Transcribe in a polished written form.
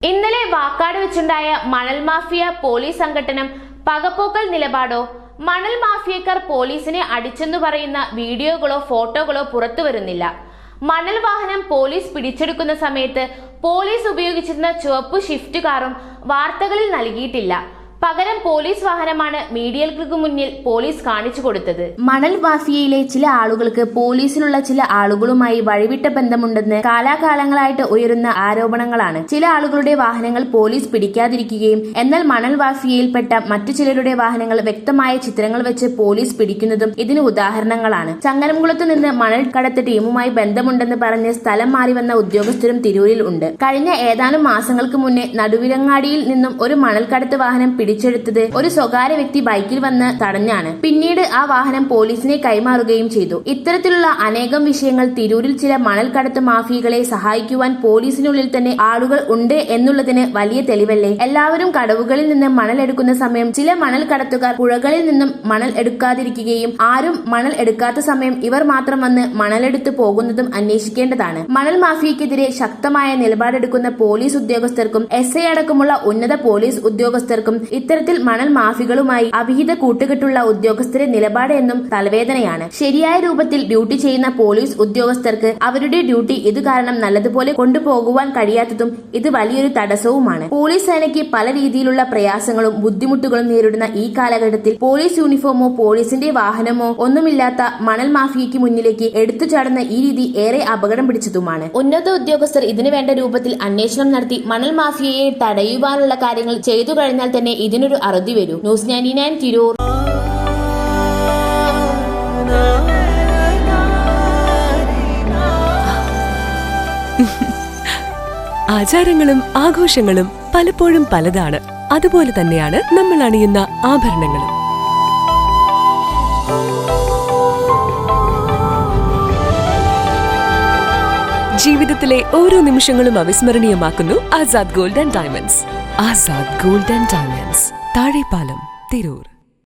ഇന്നലെ വാക്കാട് വെച്ചുണ്ടായ മണൽ mafia police സംഘടനം പകപോക്കൽ നിലപാടോ മണൽ മാഫിയക്കാർ പോലീസിനെ അടിച്ചെന്നു പറയുന്ന വീഡിയോകളോ ഫോട്ടോകളോ പുറത്തു വരുന്നില്ല. മണൽ വാഹനം പോലീസ് പിടിച്ചെടുക്കുന്ന സമയത്ത് പോലീസ് ഉപയോഗിച്ചിരുന്ന ചുവപ്പ് ഷിഫ്റ്റ് കാറും വാർത്തകളിൽ നൽകിയിട്ടില്ല. പകരം പോലീസ് വാഹനമാണ് മീഡിയകൾക്ക് മുന്നിൽ പോലീസ് കാണിച്ചു കൊടുത്തത്. മണൽ മാഫിയയിലെ ചില ആളുകൾക്ക് പോലീസിലുള്ള ചില ആളുകളുമായി വഴിവിട്ട ബന്ധമുണ്ടെന്ന് കാലാകാലങ്ങളായിട്ട് ഉയരുന്ന ആരോപണങ്ങളാണ്. ചില ആളുകളുടെ വാഹനങ്ങൾ പോലീസ് പിടിക്കാതിരിക്കുകയും എന്നാൽ മണൽ മാഫിയയിൽപ്പെട്ട മറ്റു ചിലരുടെ വാഹനങ്ങൾ വ്യക്തമായ ചിത്രങ്ങൾ വെച്ച് പോലീസ് പിടിക്കുന്നതും ഇതിന് ഉദാഹരണങ്ങളാണ്. ചങ്ങരംകുളത്ത് നിന്ന് മണൽ കടത്ത് ടീമുമായി ബന്ധമുണ്ടെന്ന് പറഞ്ഞ് സ്ഥലം മാറി വന്ന ഉദ്യോഗസ്ഥരും തിരൂരിൽ ഉണ്ട്. കഴിഞ്ഞ ഏതാനും മാസങ്ങൾക്ക് മുന്നേ നടുവിലങ്ങാടിയിൽ നിന്നും ഒരു മണൽ കടത്ത് വാഹനം പിടിച്ചെടുത്തത് ഒരു സ്വകാര്യ വ്യക്തി ബൈക്കിൽ വന്ന് തടഞ്ഞാണ്. പിന്നീട് ആ വാഹനം പോലീസിനെ കൈമാറുകയും ചെയ്തു. ഇത്തരത്തിലുള്ള അനേകം വിഷയങ്ങൾ തിരൂരിൽ ചില മണൽ കടത്ത് മാഫിയകളെ സഹായിക്കുവാൻ പോലീസിനുള്ളിൽ തന്നെ ആളുകൾ ഉണ്ട് എന്നുള്ളതിന് വലിയ തെളിവല്ലേ. എല്ലാവരും കടവുകളിൽ നിന്ന് മണൽ എടുക്കുന്ന സമയം ചില മണൽ കടത്തുകാർ പുഴകളിൽ നിന്നും മണൽ എടുക്കാതിരിക്കുകയും ആരും മണൽ എടുക്കാത്ത സമയം ഇവർ മാത്രം വന്ന് മണലെടുത്ത് പോകുന്നതും അന്വേഷിക്കേണ്ടതാണ്. മണൽ മാഫിയക്കെതിരെ ശക്തമായ നിലപാടെടുക്കുന്ന പോലീസ് ഉദ്യോഗസ്ഥർക്കും SI അടക്കമുള്ള ഉന്നത പോലീസ് ഉദ്യോഗസ്ഥർക്കും ഇത്തരത്തിൽ മണൽ മാഫികളുമായി അവിഹിത കൂട്ടുകെട്ടുള്ള ഉദ്യോഗസ്ഥരെ നിലപാട് എന്നും തലവേദനയാണ്. ശരിയായ രൂപത്തിൽ ഡ്യൂട്ടി ചെയ്യുന്ന പോലീസ് ഉദ്യോഗസ്ഥർക്ക് അവരുടെ ഡ്യൂട്ടി ഇത് കാരണം നല്ലതുപോലെ കൊണ്ടുപോകുവാൻ കഴിയാത്തതും ഇത് വലിയൊരു തടസ്സവുമാണ്. പോലീസ് സേനയ്ക്ക് പല രീതിയിലുള്ള പ്രയാസങ്ങളും ബുദ്ധിമുട്ടുകളും നേരിടുന്ന ഈ കാലഘട്ടത്തിൽ പോലീസ് യൂണിഫോമോ പോലീസിന്റെ വാഹനമോ ഒന്നുമില്ലാത്ത മണൽ മാഫിയയ്ക്ക് മുന്നിലേക്ക് എടുത്തുചാടുന്ന ഈ രീതി ഏറെ അപകടം പിടിച്ചതുമാണ്. ഉന്നത ഉദ്യോഗസ്ഥർ ഇതിനു വേണ്ട രൂപത്തിൽ അന്വേഷണം നടത്തി മണൽ മാഫിയയെ തടയുവാനുള്ള കാര്യങ്ങൾ ചെയ്തു കഴിഞ്ഞാൽ തന്നെ ഇതിനൊരു അറുതി വരൂ. ന്യൂസ് 99 തിരൂർ. ആചാരങ്ങളും ആഘോഷങ്ങളും പലപ്പോഴും പലതാണ്. അതുപോലെ തന്നെയാണ് നമ്മൾ അണിയുന്ന ആഭരണങ്ങളും. ജീവിതത്തിലെ ഓരോ നിമിഷങ്ങളും അവിസ്മരണീയമാക്കുന്നു Azad gold and diamonds. Azad gold and diamonds, Thazhepalam, Tirur.